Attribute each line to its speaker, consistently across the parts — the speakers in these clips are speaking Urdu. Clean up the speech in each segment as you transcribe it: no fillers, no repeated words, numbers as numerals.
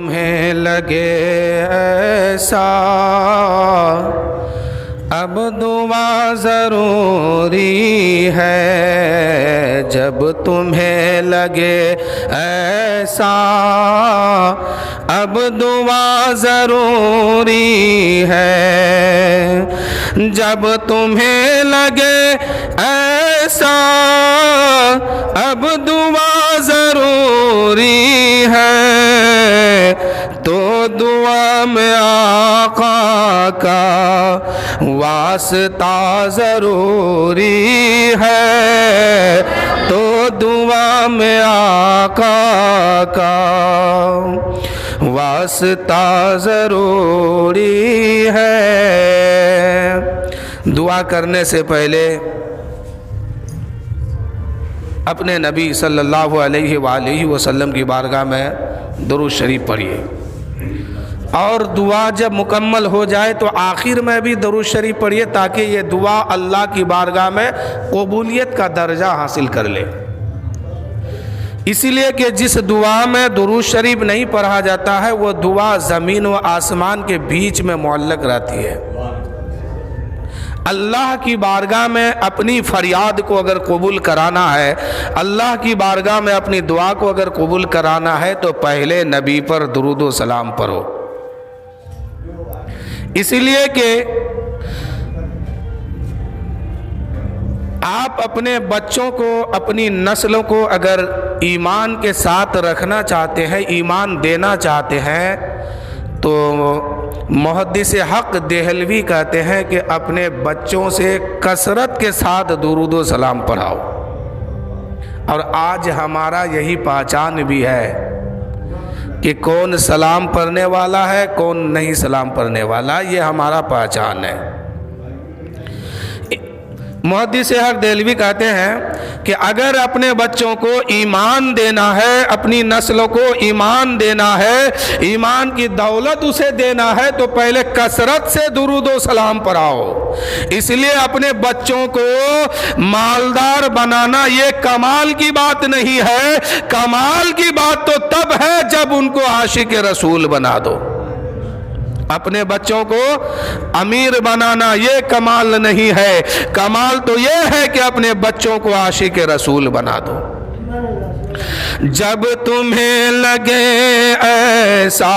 Speaker 1: تمہیں لگے ایسا اب دعا ضروری ہے، جب تمہیں لگے ایسا اب دعا ضروری ہے، جب تمہیں لگے ایسا اب دعا ضروری ہے، تو دعا میں آقا کا واسطہ ضروری ہے، تو دعا میں آقا کا واسطہ ضروری ہے۔ دعا کرنے سے پہلے اپنے نبی صلی اللہ علیہ وآلہ وسلم کی بارگاہ میں درود شریف پڑھیے، اور دعا جب مکمل ہو جائے تو آخر میں بھی درود شریف پڑھیے، تاکہ یہ دعا اللہ کی بارگاہ میں قبولیت کا درجہ حاصل کر لے۔ اسی لیے کہ جس دعا میں درود شریف نہیں پڑھا جاتا ہے وہ دعا زمین و آسمان کے بیچ میں معلق رہتی ہے۔ اللہ کی بارگاہ میں اپنی فریاد کو اگر قبول کرانا ہے، اللہ کی بارگاہ میں اپنی دعا کو اگر قبول کرانا ہے تو پہلے نبی پر درود و سلام پڑھو۔ اسی لیے کہ آپ اپنے بچوں کو، اپنی نسلوں کو اگر ایمان کے ساتھ رکھنا چاہتے ہیں، ایمان دینا چاہتے ہیں، تو محدث حق دہلوی کہتے ہیں کہ اپنے بچوں سے کثرت کے ساتھ درود و سلام پڑھاؤ۔ اور آج ہمارا یہی پہچان بھی ہے کہ کون سلام پڑھنے والا ہے، کون نہیں سلام پڑھنے والا، یہ ہمارا پہچان ہے۔ محدث حق دہلوی کہتے ہیں کہ اگر اپنے بچوں کو ایمان دینا ہے، اپنی نسلوں کو ایمان دینا ہے، ایمان کی دولت اسے دینا ہے، تو پہلے کثرت سے درود و سلام پڑھاؤ۔ اس لیے اپنے بچوں کو مالدار بنانا یہ کمال کی بات نہیں ہے، کمال کی بات تو تب ہے جب ان کو عاشق رسول بنا دو۔ اپنے بچوں کو امیر بنانا یہ کمال نہیں ہے، کمال تو یہ ہے کہ اپنے بچوں کو عاشق رسول بنا دو۔ جب تمہیں لگے ایسا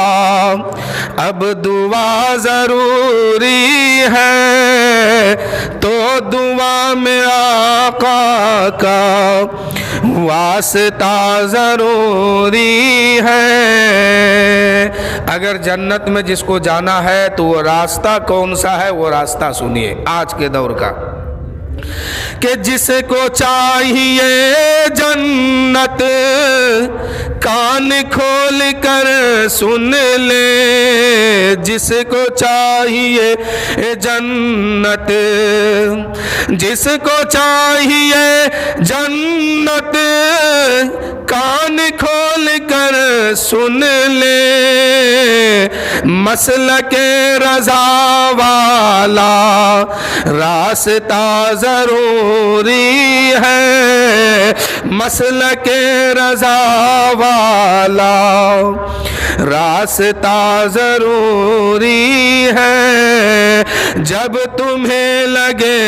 Speaker 1: اب دعا ضروری ہے، تو دعا میں آقا کا واسطہ ضروری ہے۔ اگر جنت میں جس کو جانا ہے تو وہ راستہ کون سا ہے، وہ راستہ سنیے آج کے دور کا، کہ جس کو چاہیے جنت کان کھول کر سن لے، جس کو چاہیے جنت، جس کو چاہیے جنت کان کھول کر سن لے، مسلک رضا والا راستہ ضروری ہے، مسلک رضا والا راستہ ضروری ہے، جب تمہیں لگے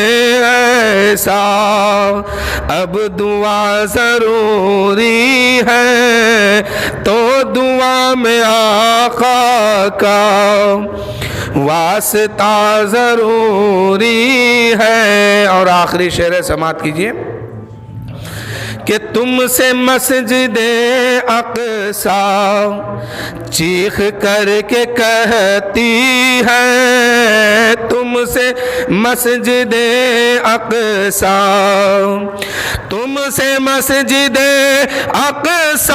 Speaker 1: ایسا اب دعا ضروری ہے، تو دعا میں آقا کا واسطہ ضروری ہے۔ اور آخری شعر سماعت کیجئے کہ تم سے مسجد اقصی چیخ کر کے کہتی ہے، تم سے مسجد اقصی، تم سے مسجد اقصی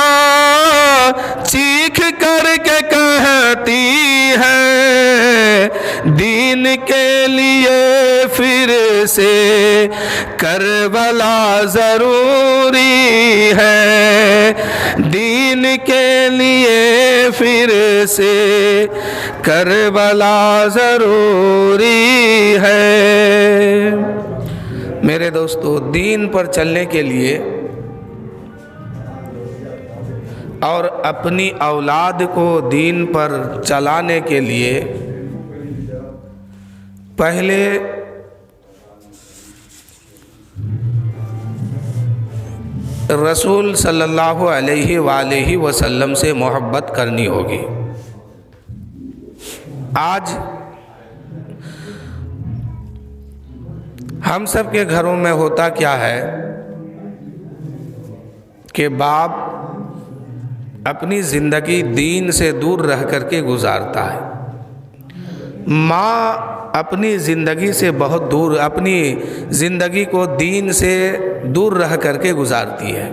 Speaker 1: چیخ کر کے کہتی ہے، دین کے لیے پھر سے کربلا ضروری ہے، دین کے لیے پھر سے کربلا ضروری ہے۔ میرے دوستو، دین پر چلنے کے لیے اور اپنی اولاد کو دین پر چلانے کے لیے پہلے رسول صلی اللہ علیہ وآلہ وسلم سے محبت کرنی ہوگی۔ آج ہم سب کے گھروں میں ہوتا کیا ہے کہ باپ اپنی زندگی دین سے دور رہ کر کے گزارتا ہے، ماں اپنی زندگی سے بہت دور، اپنی زندگی کو دین سے دور رہ کر کے گزارتی ہے۔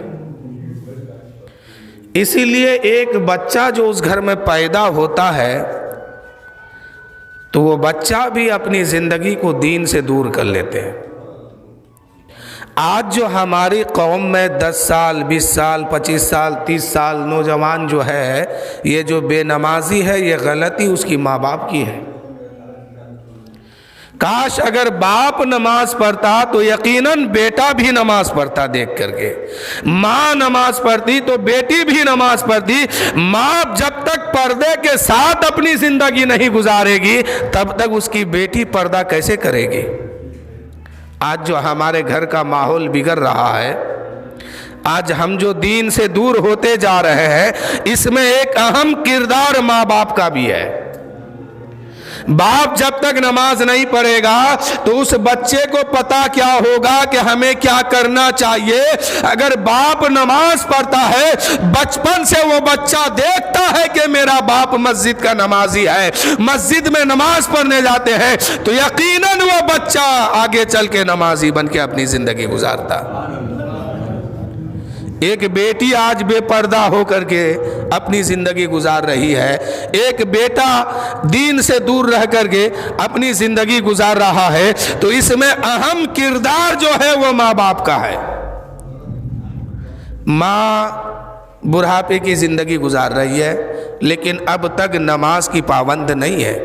Speaker 1: اسی لیے ایک بچہ جو اس گھر میں پیدا ہوتا ہے تو وہ بچہ بھی اپنی زندگی کو دین سے دور کر لیتے ہیں۔ آج جو ہماری قوم میں 10 سال 20 سال 25 سال 30 سال نوجوان جو ہے، یہ جو بے نمازی ہے، یہ غلطی اس کی ماں باپ کی ہے۔ کاش اگر باپ نماز پڑھتا تو یقیناً بیٹا بھی نماز پڑھتا دیکھ کر کے، ماں نماز پڑھتی تو بیٹی بھی نماز پڑھتی۔ ماں جب تک پردے کے ساتھ اپنی زندگی نہیں گزارے گی تب تک اس کی بیٹی پردہ کیسے کرے گی؟ آج جو ہمارے گھر کا ماحول بگڑ رہا ہے، آج ہم جو دین سے دور ہوتے جا رہے ہیں، اس میں ایک اہم کردار ماں باپ کا بھی ہے۔ باپ جب تک نماز نہیں پڑھے گا تو اس بچے کو پتا کیا ہوگا کہ ہمیں کیا کرنا چاہیے۔ اگر باپ نماز پڑھتا ہے، بچپن سے وہ بچہ دیکھتا ہے کہ میرا باپ مسجد کا نمازی ہے، مسجد میں نماز پڑھنے جاتے ہیں، تو یقیناً وہ بچہ آگے چل کے نمازی بن کے اپنی زندگی گزارتا۔ ایک بیٹی آج بے پردہ ہو کر کے اپنی زندگی گزار رہی ہے، ایک بیٹا دین سے دور رہ کر کے اپنی زندگی گزار رہا ہے، تو اس میں اہم کردار جو ہے وہ ماں باپ کا ہے۔ ماں بڑھاپے کی زندگی گزار رہی ہے لیکن اب تک نماز کی پابند نہیں ہے،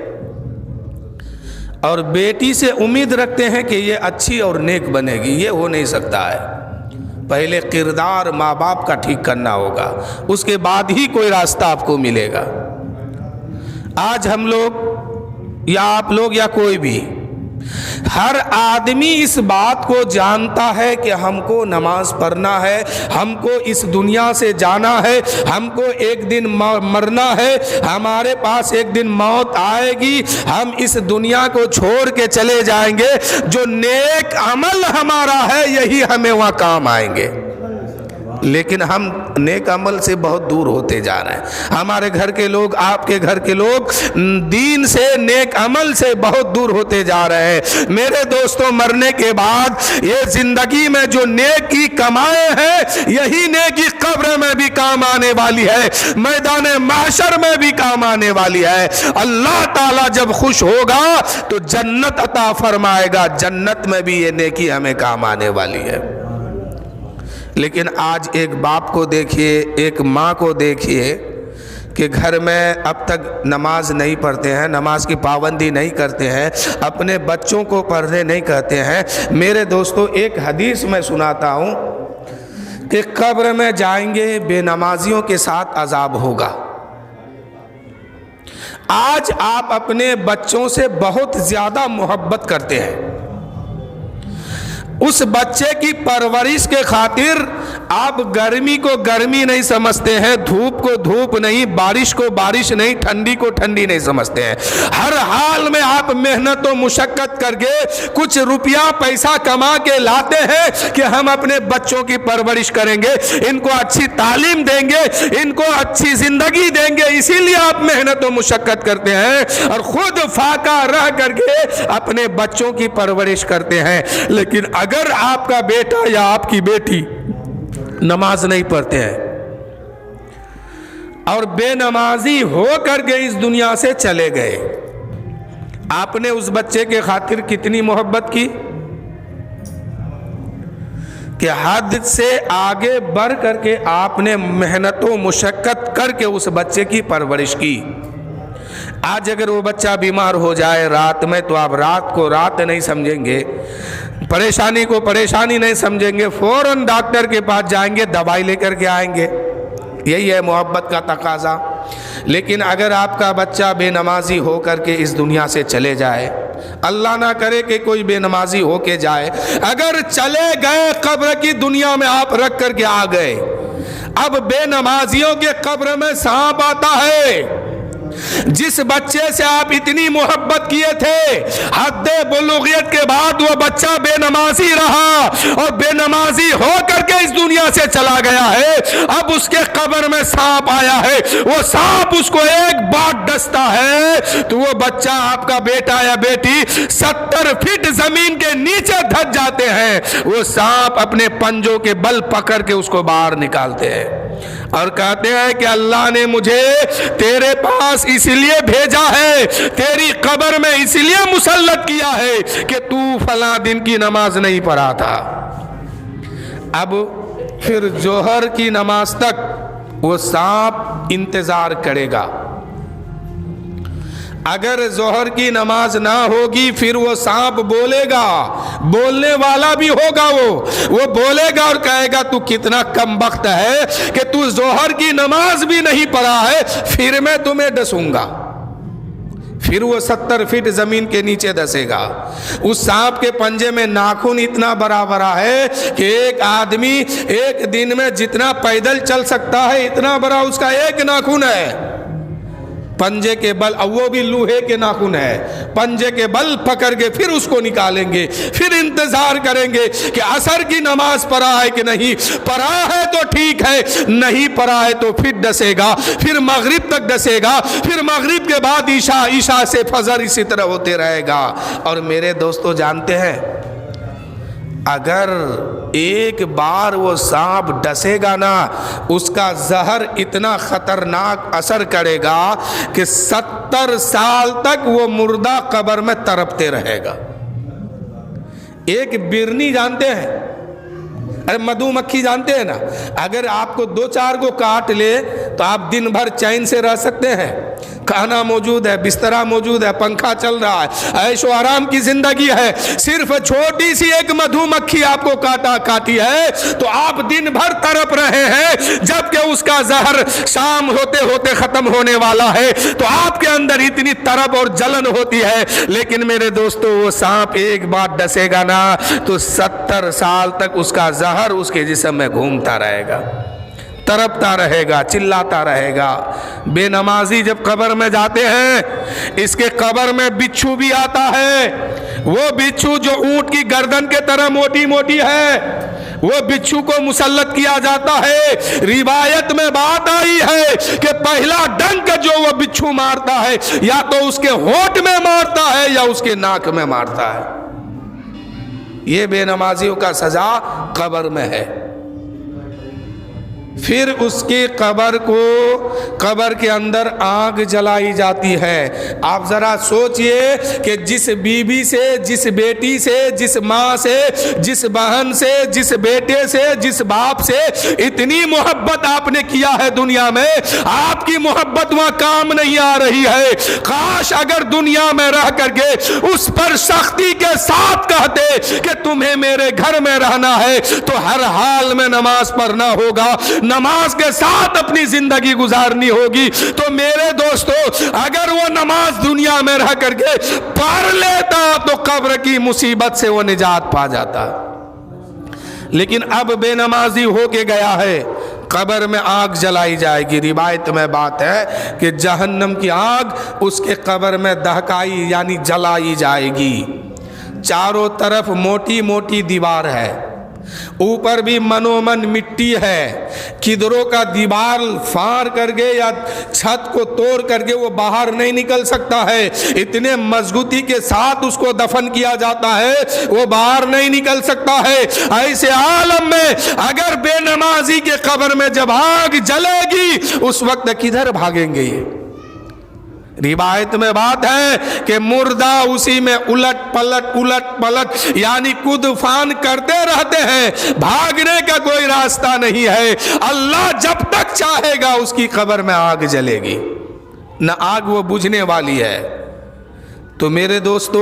Speaker 1: اور بیٹی سے امید رکھتے ہیں کہ یہ اچھی اور نیک بنے گی۔ یہ ہو نہیں سکتا ہے، پہلے کردار ماں باپ کا ٹھیک کرنا ہوگا، اس کے بعد ہی کوئی راستہ آپ کو ملے گا۔ آج ہم لوگ یا آپ لوگ یا کوئی بھی، ہر آدمی اس بات کو جانتا ہے کہ ہم کو نماز پڑھنا ہے، ہم کو اس دنیا سے جانا ہے، ہم کو ایک دن مرنا ہے، ہمارے پاس ایک دن موت آئے گی، ہم اس دنیا کو چھوڑ کے چلے جائیں گے۔ جو نیک عمل ہمارا ہے یہی ہمیں وہاں کام آئیں گے، لیکن ہم نیک عمل سے بہت دور ہوتے جا رہے ہیں۔ ہمارے گھر کے لوگ، آپ کے گھر کے لوگ دین سے، نیک عمل سے بہت دور ہوتے جا رہے ہیں۔ میرے دوستوں، مرنے کے بعد یہ زندگی میں جو نیکی کمائے ہیں یہی نیکی قبر میں بھی کام آنے والی ہے، میدان محشر میں بھی کام آنے والی ہے۔ اللہ تعالیٰ جب خوش ہوگا تو جنت عطا فرمائے گا، جنت میں بھی یہ نیکی ہمیں کام آنے والی ہے۔ لیکن آج ایک باپ کو دیکھیے، ایک ماں کو دیکھیے کہ گھر میں اب تک نماز نہیں پڑھتے ہیں، نماز کی پابندی نہیں کرتے ہیں، اپنے بچوں کو پڑھنے نہیں کہتے ہیں۔ میرے دوستو، ایک حدیث میں سناتا ہوں کہ قبر میں جائیں گے بے نمازیوں کے ساتھ عذاب ہوگا۔ آج آپ اپنے بچوں سے بہت زیادہ محبت کرتے ہیں، اس بچے کی پرورش کے خاطر آپ گرمی کو گرمی نہیں سمجھتے ہیں، دھوپ کو دھوپ نہیں، بارش کو بارش نہیں، ٹھنڈی کو ٹھنڈی نہیں سمجھتے ہیں۔ ہر حال میں آپ محنت و مشقت کر کے کچھ روپیہ پیسہ کما کے لاتے ہیں کہ ہم اپنے بچوں کی پرورش کریں گے، ان کو اچھی تعلیم دیں گے، ان کو اچھی زندگی دیں گے، اسی لیے آپ محنت و مشقت کرتے ہیں اور خود فاقہ رہ کر کے اپنے بچوں کی پرورش کرتے ہیں۔ لیکن اگر آپ کا بیٹا یا آپ کی بیٹی نماز نہیں پڑھتے ہیں اور بے نمازی ہو کر کے اس دنیا سے چلے گئے، آپ نے اس بچے کے خاطر کتنی محبت کی کہ حد سے آگے بڑھ کر کے آپ نے محنت و مشقت کر کے اس بچے کی پرورش کی۔ آج اگر وہ بچہ بیمار ہو جائے رات میں تو آپ رات کو رات نہیں سمجھیں گے، پریشانی کو پریشانی نہیں سمجھیں گے، فوراً ڈاکٹر کے پاس جائیں گے، دوائی لے کر کے آئیں گے۔ یہی ہے محبت کا تقاضا۔ لیکن اگر آپ کا بچہ بے نمازی ہو کر کے اس دنیا سے چلے جائے، اللہ نہ کرے کہ کوئی بے نمازی ہو کے جائے، اگر چلے گئے قبر کی دنیا میں آپ رکھ کر کے آ گئے، اب بے نمازیوں کے قبر میں سانپ آتا ہے۔ جس بچے سے آپ اتنی محبت کیے تھے، حد بلوغیت کے بعد وہ بچہ بے نمازی رہا اور بے نمازی ہو کر کے اس دنیا سے چلا گیا ہے، اب اس کے قبر میں سانپ آیا ہے، وہ سانپ اس کو ایک بار ڈستا ہے تو وہ بچہ آپ کا بیٹا یا بیٹی 70 فٹ زمین کے نیچے دھس جاتے ہیں۔ وہ سانپ اپنے پنجوں کے بل پکڑ کے اس کو باہر نکالتے ہیں اور کہتے ہیں کہ اللہ نے مجھے تیرے پاس اس لیے بھیجا ہے، تیری قبر میں اس لیے مسلط کیا ہے کہ تو فلاں دن کی نماز نہیں پڑھا تھا۔ اب پھر ظہر کی نماز تک وہ سانپ انتظار کرے گا۔ اگر ظہر کی نماز نہ ہوگی پھر وہ سانپ بولے گا، بولنے والا بھی ہوگا، وہ بولے گا اور کہے گا تو کتنا کم بخت ہے کہ تو ظہر کی نماز بھی نہیں پڑھا ہے، پھر میں تمہیں ڈسوں گا۔ پھر وہ 70 فٹ زمین کے نیچے دسے گا۔ اس سانپ کے پنجے میں ناخن اتنا بڑا بڑا ہے کہ ایک آدمی ایک دن میں جتنا پیدل چل سکتا ہے اتنا بڑا اس کا ایک ناخن ہے۔ پنجے کے بل، وہ بھی لوہے کے ناخن ہے، پنجے کے بل پکڑ کے پھر اس کو نکالیں گے، پھر انتظار کریں گے کہ عصر کی نماز پڑھا ہے کہ نہیں، پڑھا ہے تو ٹھیک ہے، نہیں پڑھا ہے تو پھر ڈسے گا، پھر مغرب تک ڈسے گا، پھر مغرب کے بعد عشاء سے فجر، اسی طرح ہوتے رہے گا۔ اور میرے دوستو جانتے ہیں اگر ایک بار وہ سانپ ڈسے گا نا، اس کا زہر اتنا خطرناک اثر کرے گا کہ 70 سال تک وہ مردہ قبر میں تڑپتے رہے گا۔ ایک برنی جانتے ہیں، ارے مدھو مکھی جانتے ہیں نا، اگر آپ کو 2-4 کو کاٹ لے تو آپ دن بھر چین سے رہ سکتے ہیں، کھانا موجود ہے، بسترا موجود ہے، پنکھا چل رہا ہے، عیش و آرام کی زندگی ہے، صرف چھوٹی سی ایک مدھو مکھی آپ کو کاٹی ہے تو آپ دن بھر تڑپ رہے ہیں، جبکہ اس کا زہر شام ہوتے ہوتے ختم ہونے والا ہے تو آپ کے اندر اتنی تڑپ اور جلن ہوتی ہے۔ لیکن میرے دوستو وہ سانپ ایک بار ڈسے گا نا تو 70 سال تک اس کا زہر اس کے جسم میں گھومتا رہے گا، تڑپتا رہے گا، چلاتا رہے گا۔ بے نمازی جب قبر میں جاتے ہیں، اس کے قبر میں بچھو بھی آتا ہے، وہ بچھو جو اونٹ کی گردن کے طرح موٹی موٹی ہے، وہ بچھو کو مسلط کیا جاتا ہے۔ روایت میں بات آئی ہے کہ پہلا ڈنک جو وہ بچھو مارتا ہے یا تو اس کے ہونٹ میں مارتا ہے یا اس کے ناک میں مارتا ہے۔ یہ بے نمازیوں کا سزا قبر میں ہے۔ پھر اس کی قبر کے اندر آگ جلائی جاتی ہے۔ آپ ذرا سوچئے کہ جس بیوی سے، جس بیٹی سے، جس ماں سے، جس بہن سے، جس بیٹے سے، جس باپ سے اتنی محبت آپ نے کیا ہے دنیا میں، آپ کی محبت وہاں کام نہیں آ رہی ہے۔ کاش اگر دنیا میں رہ کر کے اس پر سختی کے ساتھ کہتے کہ تمہیں میرے گھر میں رہنا ہے تو ہر حال میں نماز پڑھنا ہوگا، نماز کے ساتھ اپنی زندگی گزارنی ہوگی، تو میرے دوستو اگر وہ نماز دنیا میں رہ کر کے پڑھ لیتا تو قبر کی مصیبت سے وہ نجات پا جاتا۔ لیکن اب بے نمازی ہو کے گیا ہے، قبر میں آگ جلائی جائے گی۔ روایت میں بات ہے کہ جہنم کی آگ اس کے قبر میں دہکائی یعنی جلائی جائے گی۔ چاروں طرف موٹی موٹی دیوار ہے، اوپر بھی منومن مٹی ہے، کدروں کا دیوار فار کر کے یا چھت کو توڑ کر کے وہ باہر نہیں نکل سکتا ہے، اتنے مضبوطی کے ساتھ اس کو دفن کیا جاتا ہے، وہ باہر نہیں نکل سکتا ہے۔ ایسے عالم میں اگر بے نمازی کے قبر میں جب آگ جلے گی اس وقت کدھر بھاگیں گے یہ؟ روایت میں بات ہے کہ مردہ اسی میں الٹ پلٹ یعنی کود فان کرتے رہتے ہیں، بھاگنے کا کوئی راستہ نہیں ہے۔ اللہ جب تک چاہے گا اس کی قبر میں آگ جلے گی، نہ آگ وہ بجھنے والی ہے۔ تو میرے دوستو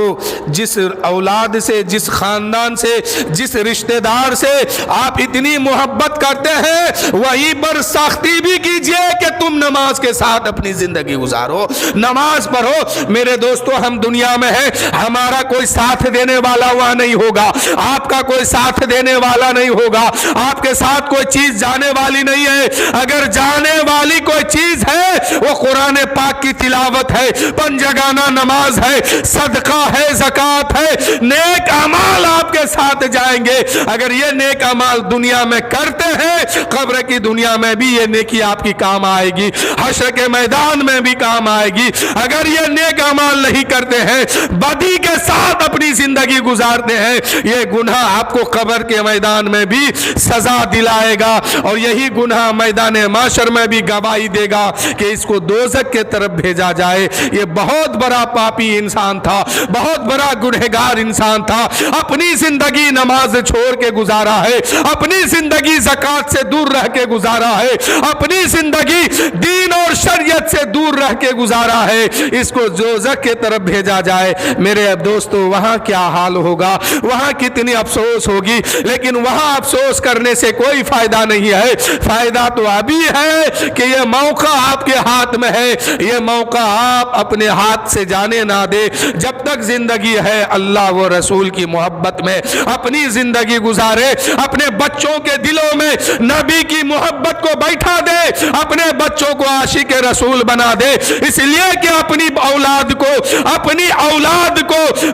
Speaker 1: جس اولاد سے، جس خاندان سے، جس رشتہ دار سے آپ اتنی محبت کرتے ہیں وہیں پر سختی بھی کیجئے کہ تم نماز کے ساتھ اپنی زندگی گزارو، نماز پڑھو۔ میرے دوستو، ہم دنیا میں ہیں، ہمارا کوئی ساتھ دینے والا وہاں نہیں ہوگا، آپ کا کوئی ساتھ دینے والا نہیں ہوگا، آپ کے ساتھ کوئی چیز جانے والی نہیں ہے۔ اگر جانے والی کوئی چیز ہے وہ قرآن پاک کی تلاوت ہے، پنجگانہ نماز ہے، صدقہ ہے، زکوٰۃ ہے، نیک اعمال آپ کے ساتھ جائیں گے۔ اگر یہ نیک اعمال دنیا میں کرتے ہیں، قبر کی دنیا میں بھی یہ نیکی آپ کی کام آئے گی، حشر کے میدان میں بھی کام آئے گی۔ اگر یہ نیک اعمال نہیں کرتے ہیں، بدی کے ساتھ اپنی زندگی گزارتے ہیں، یہ گناہ آپ کو قبر کے میدان میں بھی سزا دلائے گا، اور یہی گناہ میدان معاشر میں بھی گواہی دے گا کہ اس کو دوزخ کے طرف بھیجا جائے۔ یہ بہت بڑا پاپی انسان تھا، بہت بڑا گنہگار انسان تھا، اپنی زندگی نماز چھوڑ کے گزارا ہے، اپنی زندگی زکوٰۃ سے دور رہ کے گزارا ہے، اپنی زندگی دین اور شریعت سے دور رہ کے گزارا ہے، اس کو دوزخ کے طرف بھیجا جائے۔ میرے دوستو، وہاں کیا حال ہوگا، وہاں کتنی افسوس ہوگی، لیکن وہاں افسوس کرنے سے کوئی فائدہ نہیں ہے۔ فائدہ تو ابھی ہے کہ یہ موقع آپ کے ہاتھ میں ہے، یہ موقع آپ اپنے ہاتھ سے جانے نہ دے۔ جب تک زندگی ہے، اللہ و رسول کی محبت میں اپنی زندگی گزارے، اپنے بچوں کے دلوں میں نبی کی محبت کو بیٹھا دے، اپنے بچوں کو عاشق رسول بنا دے، اس لیے کہ اپنی اولاد کو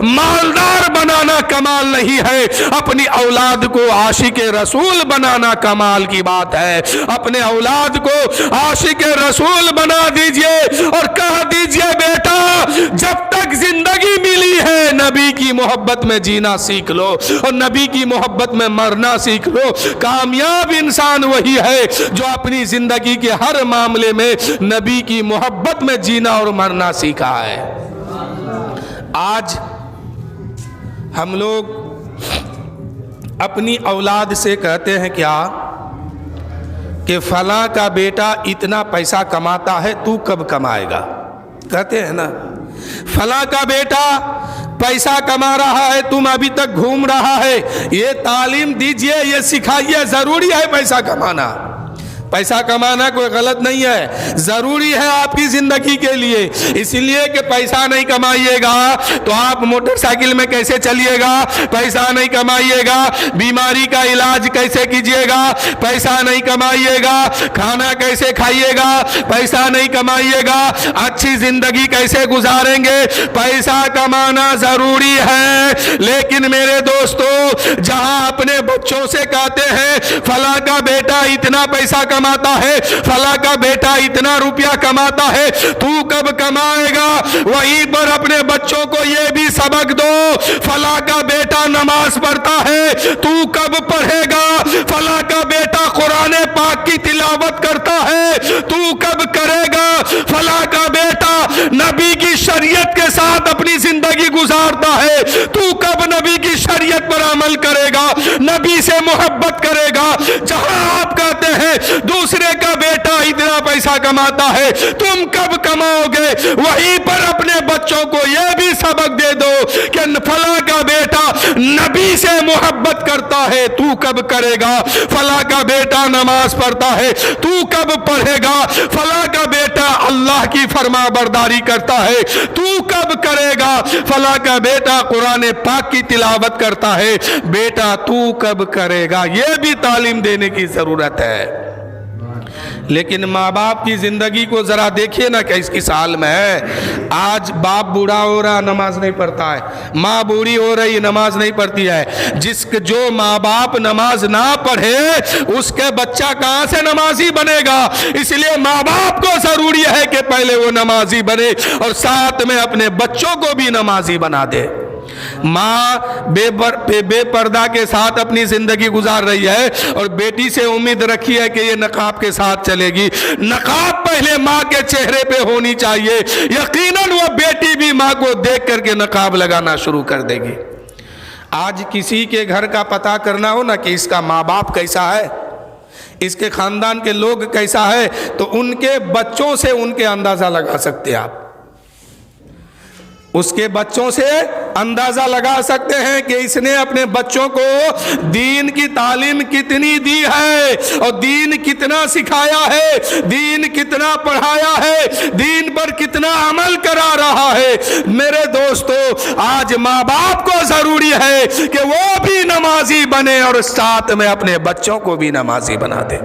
Speaker 1: مالدار بنانا کمال نہیں ہے، اپنی اولاد کو عاشق رسول بنانا کمال کی بات ہے۔ اپنے اولاد کو عاشق رسول بنا دیجئے اور کہہ دیجئے بیٹا جب تک زندگی ملی ہے نبی کی محبت میں جینا سیکھ لو اور نبی کی محبت میں مرنا سیکھ لو۔ کامیاب انسان وہی ہے جو اپنی زندگی کے ہر معاملے میں نبی کی محبت میں جینا اور مرنا سیکھا ہے۔ آج ہم لوگ اپنی اولاد سے کہتے ہیں کیا کہ فلاں کا بیٹا اتنا پیسہ کماتا ہے، تو کب کمائے گا؟ کہتے ہیں نا، فلاں کا بیٹا پیسہ کما رہا ہے، تم ابھی تک گھوم رہا ہے۔ یہ تعلیم دیجئے، یہ سکھائیے، ضروری ہے پیسہ کمانا۔ پیسہ کمانا کوئی غلط نہیں ہے، ضروری ہے آپ کی زندگی کے لیے، اس لیے کہ پیسہ نہیں کمائیے گا تو آپ موٹر سائیکل میں کیسے چلیے گا؟ پیسہ نہیں کمائیے گا بیماری کا علاج کیسے کیجیے گا؟ پیسہ نہیں کمائیے گا کھانا کیسے کھائیے گا؟ پیسہ نہیں کمائیے گا اچھی زندگی کیسے گزاریں گے؟ پیسہ کمانا ضروری ہے، لیکن میرے دوستو، جہاں اپنے بچوں سے کہتے ہیں فلاں کا بیٹا اتنا پیسہ کماتا ہے، فلاں کا بیٹا اتنا روپیہ کماتا ہے، تو کب کمائے گا؟ وہیں پر اپنے بچوں کو یہ بھی سبق دو، فلاں کا بیٹا نماز پڑھتا ہے، تو کب پڑھے گا؟ فلاں کا بیٹا قرآن پاک کی تلاوت کرتا ہے، تو کب کرے گا؟ فلاں کا بیٹا نبی کی شریعت کے ساتھ اپنی زندگی گزارتا ہے، تو کب نبی کی شریعت پر عمل کرے گا، نبی سے محبت کرے گا؟ جہاں آپ کہتے ہیں دوسرے کا بیٹا اتنا پیسہ کماتا ہے، تم کب کماؤ گے؟ وہیں پر اپنے بچوں کو یہ بھی سبق دے دو کہ فلاں کا بیٹا نبی سے محبت کرتا ہے، تو کب کرے گا؟ فلاں کا بیٹا نماز پڑھتا ہے، تو کب پڑھے گا؟ فلاں کا بیٹا اللہ کی فرما برداری کرتا ہے، تو کب کرے گا؟ فلاں کا بیٹا قرآن پاک کی تلاوت کرتا ہے، بیٹا تو کب کرے گا؟ یہ بھی تعلیم دینے کی ضرورت ہے۔ لیکن ماں باپ کی زندگی کو ذرا دیکھیے نا کہ اس کی سال میں ہے، آج باپ بوڑھا ہو رہا نماز نہیں پڑھتا ہے، ماں بوڑھی ہو رہی نماز نہیں پڑھتی ہے۔ جو ماں باپ نماز نہ پڑھے اس کے بچہ کہاں سے نمازی بنے گا؟ اس لیے ماں باپ کو ضروری ہے کہ پہلے وہ نمازی بنے اور ساتھ میں اپنے بچوں کو بھی نمازی بنا دے۔ ماں بے پردہ کے ساتھ اپنی زندگی گزار رہی ہے اور بیٹی سے امید رکھی ہے کہ یہ نقاب کے ساتھ چلے گی۔ نقاب پہلے ماں کے چہرے پہ ہونی چاہیے، یقیناً وہ بیٹی بھی ماں کو دیکھ کر کے نقاب لگانا شروع کر دے گی۔ آج کسی کے گھر کا پتہ کرنا ہو نا کہ اس کا ماں باپ کیسا ہے، اس کے خاندان کے لوگ کیسا ہے، تو ان کے بچوں سے ان کے اندازہ لگا سکتے آپ۔ اس کے بچوں سے اندازہ لگا سکتے ہیں کہ اس نے اپنے بچوں کو دین کی تعلیم کتنی دی ہے اور دین کتنا سکھایا ہے، دین کتنا پڑھایا ہے، دین پر کتنا عمل کرا رہا ہے۔ میرے دوستو، آج ماں باپ کو ضروری ہے کہ وہ بھی نمازی بنے اور ساتھ میں اپنے بچوں کو بھی نمازی بنا دے،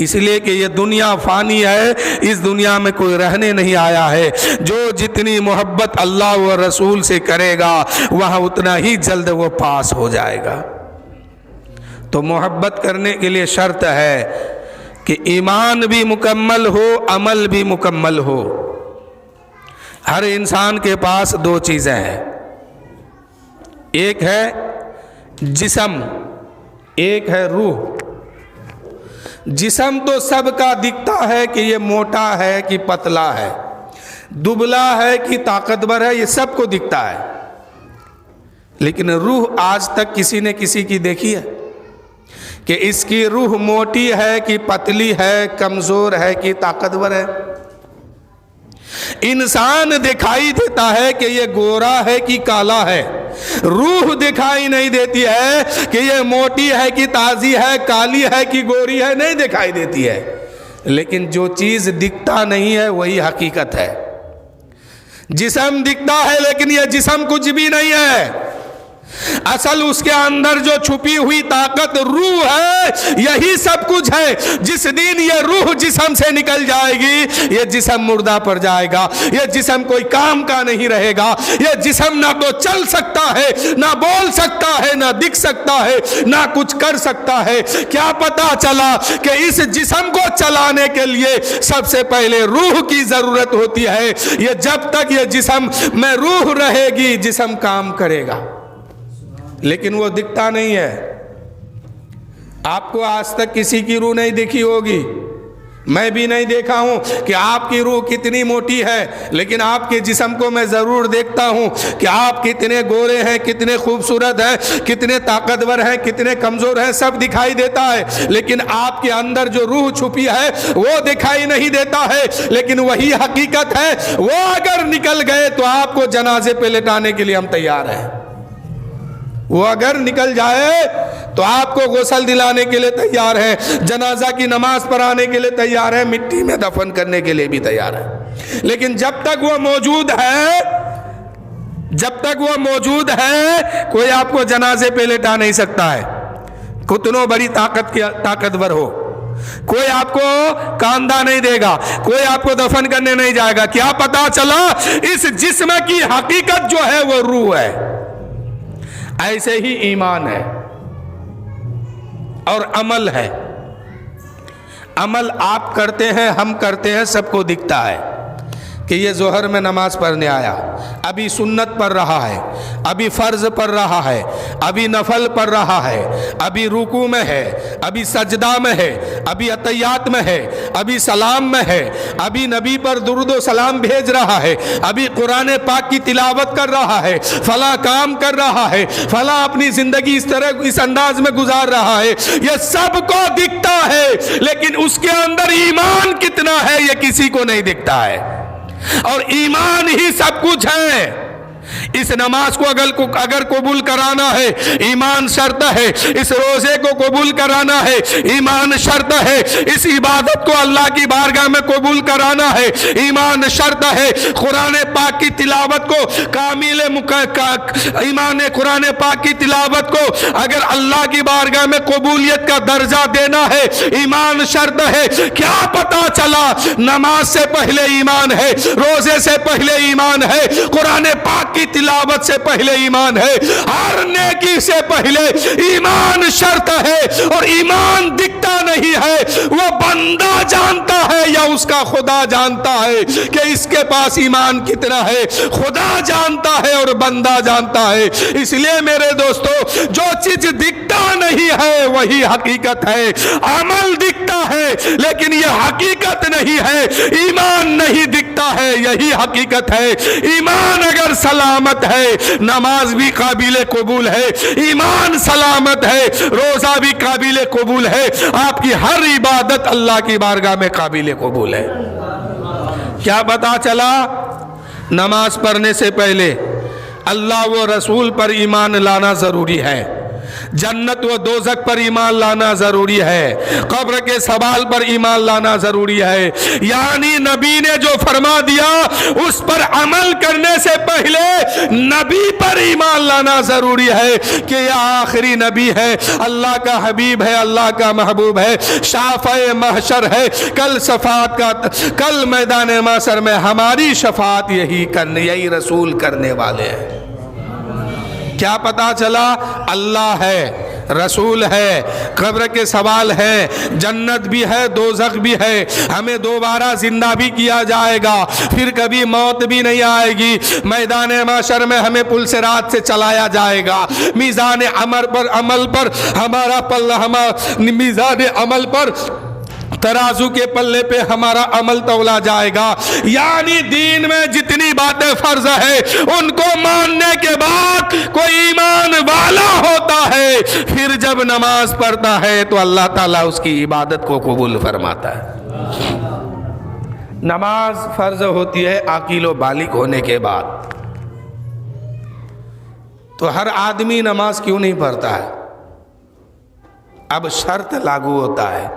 Speaker 1: اس لیے کہ یہ دنیا فانی ہے، اس دنیا میں کوئی رہنے نہیں آیا ہے۔ جو جتنی محبت اللہ و رسول سے کرے گا وہاں اتنا ہی جلد وہ پاس ہو جائے گا۔ تو محبت کرنے کے لیے شرط ہے کہ ایمان بھی مکمل ہو، عمل بھی مکمل ہو۔ ہر انسان کے پاس دو چیزیں ہیں، ایک ہے جسم، ایک ہے روح۔ جسم تو سب کا دکھتا ہے کہ یہ موٹا ہے کہ پتلا ہے، دبلا ہے کہ طاقتور ہے، یہ سب کو دکھتا ہے، لیکن روح آج تک کسی نے کسی کی دیکھی ہے کہ اس کی روح موٹی ہے کہ پتلی ہے، کمزور ہے کہ طاقتور ہے؟ انسان دکھائی دیتا ہے کہ یہ گورا ہے کہ کالا ہے، روح دکھائی نہیں دیتی ہے کہ یہ موٹی ہے کہ تازی ہے، کالی ہے کہ گوری ہے، نہیں دکھائی دیتی ہے۔ لیکن جو چیز دکھتا نہیں ہے وہی حقیقت ہے۔ جسم دکھتا ہے لیکن یہ جسم کچھ بھی نہیں ہے، اصل اس کے اندر جو چھپی ہوئی طاقت روح ہے یہی سب کچھ ہے۔ جس دن یہ روح جسم سے نکل جائے گی یہ جسم مردہ پڑ جائے گا، یہ جسم کوئی کام کا نہیں رہے گا، یہ جسم نہ تو چل سکتا ہے، نہ بول سکتا ہے، نہ دکھ سکتا ہے، نہ کچھ کر سکتا ہے۔ کیا پتا چلا کہ اس جسم کو چلانے کے لیے سب سے پہلے روح کی ضرورت ہوتی ہے۔ یہ جب تک یہ جسم میں روح رہے گی جسم کام کرے گا، لیکن وہ دکھتا نہیں ہے۔ آپ کو آج تک کسی کی روح نہیں دیکھی ہوگی، میں بھی نہیں دیکھا ہوں کہ آپ کی روح کتنی موٹی ہے، لیکن آپ کے جسم کو میں ضرور دیکھتا ہوں کہ آپ کتنے گورے ہیں، کتنے خوبصورت ہیں، کتنے طاقتور ہیں، کتنے کمزور ہیں، سب دکھائی دیتا ہے، لیکن آپ کے اندر جو روح چھپی ہے وہ دکھائی نہیں دیتا ہے۔ لیکن وہی حقیقت ہے، وہ اگر نکل گئے تو آپ کو جنازے پہ لٹانے کے لیے ہم تیار ہیں، وہ اگر نکل جائے تو آپ کو غسل دلانے کے لیے تیار ہے، جنازہ کی نماز پڑھانے کے لیے تیار ہے، مٹی میں دفن کرنے کے لیے بھی تیار ہے۔ لیکن جب تک وہ موجود ہے، جب تک وہ موجود ہے کوئی آپ کو جنازے پہ لٹا نہیں سکتا ہے، کتنوں بڑی طاقتور ہو، کوئی آپ کو کاندھا نہیں دے گا، کوئی آپ کو دفن کرنے نہیں جائے گا۔ کیا پتا چلا اس جسم کی حقیقت جو ہے وہ روح ہے۔ ایسے ہی ایمان ہے اور عمل ہے۔ عمل آپ کرتے ہیں، ہم کرتے ہیں، سب کو دکھتا ہے کہ یہ ظہر میں نماز پڑھنے آیا، ابھی سنت پڑھ رہا ہے، ابھی فرض پڑھ رہا ہے، ابھی نفل پڑھ رہا ہے، ابھی رکوع میں ہے، ابھی سجدہ میں ہے، ابھی عطیات میں ہے، ابھی سلام میں ہے، ابھی نبی پر درود و سلام بھیج رہا ہے، ابھی قرآن پاک کی تلاوت کر رہا ہے، فلاں کام کر رہا ہے، فلاں اپنی زندگی اس طرح اس انداز میں گزار رہا ہے۔ یہ سب کو دکھتا ہے، لیکن اس کے اندر ایمان کتنا ہے یہ کسی کو نہیں دکھتا ہے، اور ایمان ہی سب کچھ ہے۔ اس نماز کو اگر قبول کرانا ہے ایمان شرط ہے، اس روزے کو قبول کرانا ہے ایمان شرط ہے، اس عبادت کو اللہ کی بارگاہ میں قبول کرانا ہے ایمان شرط ہے، قرآن پاک کی تلاوت کو کامل ایمان قرآن پاک کی تلاوت کو اگر اللہ کی بارگاہ میں قبولیت کا درجہ دینا ہے ایمان شرط ہے۔ کیا پتا چلا نماز سے پہلے ایمان ہے، روزے سے پہلے ایمان ہے، قرآن پاک کی تلاوت سے پہلے ایمان ہے، ہر نیکی سے پہلے ایمان شرط ہے، اور ایمان دکھتا نہیں ہے، وہ بندہ جانتا ہے یا اس کا خدا جانتا ہے کہ اس کے پاس ایمان کتنا ہے، خدا جانتا ہے اور بندہ جانتا ہے۔ اس لیے میرے دوستو جو چیز دکھتا نہیں ہے وہی حقیقت ہے، عمل دکھتا ہے لیکن یہ حقیقت نہیں ہے، ایمان نہیں دکھتا ہے یہی حقیقت ہے۔ ایمان اگر سلامت ہے نماز بھی قابل قبول ہے، ایمان سلامت ہے روزہ بھی قابل قبول ہے، آپ کی ہر عبادت اللہ کی بارگاہ میں قابل قبول ہے۔ کیا پتا چلا نماز پڑھنے سے پہلے اللہ و رسول پر ایمان لانا ضروری ہے، جنت و دوزخ پر ایمان لانا ضروری ہے، قبر کے سوال پر ایمان لانا ضروری ہے، یعنی نبی نے جو فرما دیا اس پر عمل کرنے سے پہلے نبی پر ایمان لانا ضروری ہے کہ یہ آخری نبی ہے، اللہ کا حبیب ہے، اللہ کا محبوب ہے، شافع محشر ہے، کل میدان محشر میں ہماری شفاعت یہی رسول کرنے والے ہیں۔ کیا پتا چلا؟ اللہ ہے، رسول ہے، قبر کے سوال ہے، جنت بھی ہے، دوزخ بھی ہے، ہمیں دوبارہ زندہ بھی کیا جائے گا، پھر کبھی موت بھی نہیں آئے گی، میدان محشر میں ہمیں پل صراط سے چلایا جائے گا، میزان عمل پر ہمارا میزان عمل پر ترازو کے پلے پہ ہمارا عمل تولا جائے گا، یعنی دین میں جتنی باتیں فرض ہے ان کو ماننے کے بعد کوئی ایمان والا ہوتا ہے، پھر جب نماز پڑھتا ہے تو اللہ تعالیٰ اس کی عبادت کو قبول فرماتا ہے۔ نماز فرض ہوتی ہے عاقل و بالغ ہونے کے بعد، تو ہر آدمی نماز کیوں نہیں پڑھتا ہے؟ اب شرط لاگو ہوتا ہے،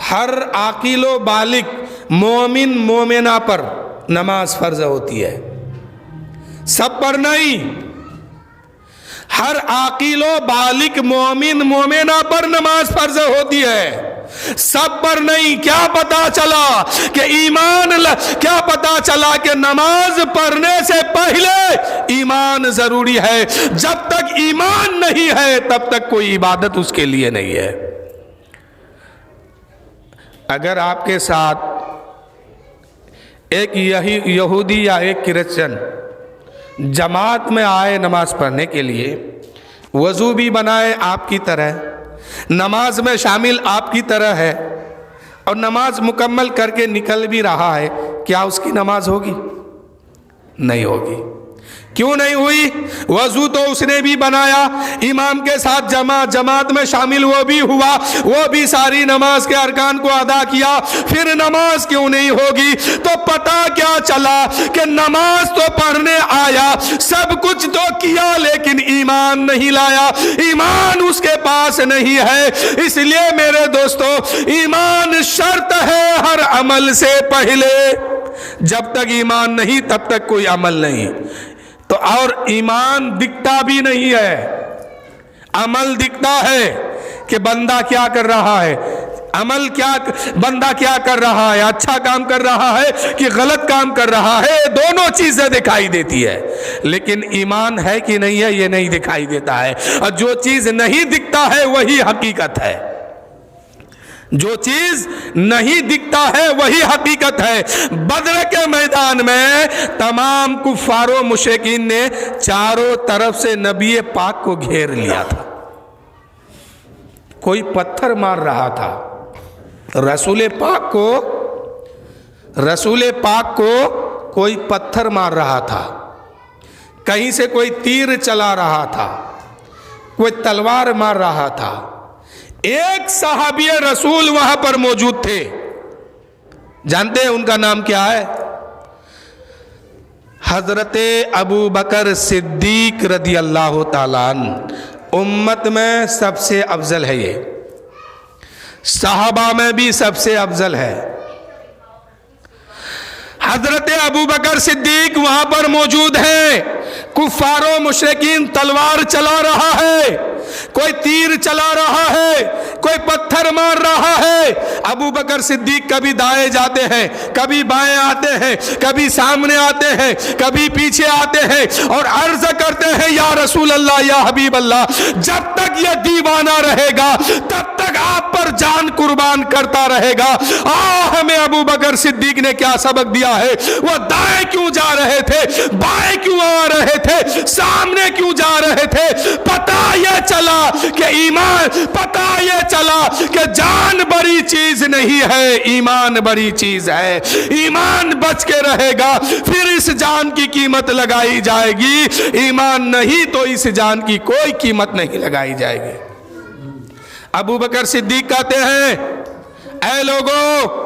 Speaker 1: ہر عاقل و بالغ مومن مومنہ پر نماز فرض ہوتی ہے، سب پر نہیں، ہر عاقل و بالغ مومن مومنہ پر نماز فرض ہوتی ہے، سب پر نہیں۔ کیا پتا چلا کہ نماز پڑھنے سے پہلے ایمان ضروری ہے، جب تک ایمان نہیں ہے تب تک کوئی عبادت اس کے لیے نہیں ہے۔ اگر آپ کے ساتھ ایک یہودی یا ایک کرسچن جماعت میں آئے نماز پڑھنے کے لیے، وضو بھی بنائے آپ کی طرح، نماز میں شامل آپ کی طرح ہے، اور نماز مکمل کر کے نکل بھی رہا ہے، کیا اس کی نماز ہوگی؟ نہیں ہوگی۔ کیوں نہیں ہوئی؟ وضو تو اس نے بھی بنایا، امام کے ساتھ جماعت میں شامل وہ بھی ہوا، وہ بھی ساری نماز کے ارکان کو ادا کیا، پھر نماز کیوں نہیں ہوگی؟ تو پتہ کیا چلا کہ نماز تو پڑھنے آیا، سب کچھ تو کیا، لیکن ایمان نہیں لایا، ایمان اس کے پاس نہیں ہے۔ اس لیے میرے دوستو، ایمان شرط ہے ہر عمل سے پہلے، جب تک ایمان نہیں تب تک کوئی عمل نہیں۔ تو اور ایمان دکھتا بھی نہیں ہے، عمل دکھتا ہے کہ بندہ کیا کر رہا ہے، بندہ کیا کر رہا ہے، اچھا کام کر رہا ہے کہ غلط کام کر رہا ہے، دونوں چیزیں دکھائی دیتی ہے، لیکن ایمان ہے کہ نہیں ہے یہ نہیں دکھائی دیتا ہے۔ اور جو چیز نہیں دکھتا ہے وہی حقیقت ہے، جو چیز نہیں دکھتا ہے وہی حقیقت ہے۔ بدر کے میدان میں تمام کفار و مشرکین نے چاروں طرف سے نبی پاک کو گھیر لیا تھا، کوئی پتھر مار رہا تھا، رسول پاک کو کوئی پتھر مار رہا تھا، کہیں سے کوئی تیر چلا رہا تھا، کوئی تلوار مار رہا تھا۔ ایک صحابی رسول وہاں پر موجود تھے، جانتے ہیں ان کا نام کیا ہے؟ حضرت ابو بکر صدیق رضی اللہ تعالیٰ عنہ۔ امت میں سب سے افضل ہے، یہ صحابہ میں بھی سب سے افضل ہے۔ حضرت ابو بکر صدیق وہاں پر موجود ہیں، کفار و مشرکین تلوار چلا رہا ہے، کوئی تیر چلا رہا ہے، کوئی پتھر مار رہا ہے۔ ابو بکر صدیق کبھی دائیں جاتے ہیں، کبھی بائیں آتے ہیں، کبھی سامنے آتے ہیں، کبھی پیچھے آتے ہیں، اور عرض کرتے ہیں یا رسول اللہ، یا حبیب اللہ، جب تک یہ دیوانہ رہے گا تب تک آپ پر جان قربان کرتا رہے گا۔ ہمیں ابو بکر صدیق نے کیا سبق دیا ہے؟ وہ دائیں کیوں جا رہے تھے، بائیں کیوں آ رہے تھے، سامنے کیوں جا رہے تھے؟ پتہ یہ چلا کہ ایمان، پتہ یہ چلا کہ جان بڑی چیز نہیں ہے، ایمان بڑی چیز ہے۔ ایمان بچ کے رہے گا پھر اس جان کی قیمت لگائی جائے گی، ایمان نہیں تو اس جان کی کوئی قیمت نہیں لگائی جائے گی۔ ابو بکر صدیق کہتے ہیں، اے لوگو،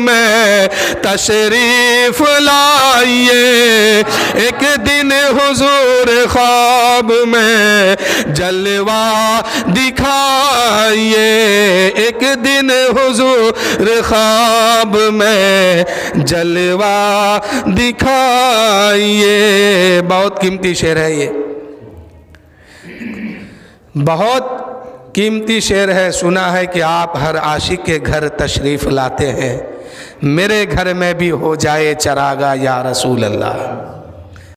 Speaker 1: میں تشریف لائیے، ایک دن حضور خواب میں جلوہ دکھائیے، ایک دن حضور خواب میں جلوہ دکھائیے۔ بہت قیمتی شعر ہے یہ، بہت قیمتی شعر ہے۔ سنا ہے کہ آپ ہر عاشق کے گھر تشریف لاتے ہیں، میرے گھر میں بھی ہو جائے چراغاں یا رسول اللہ۔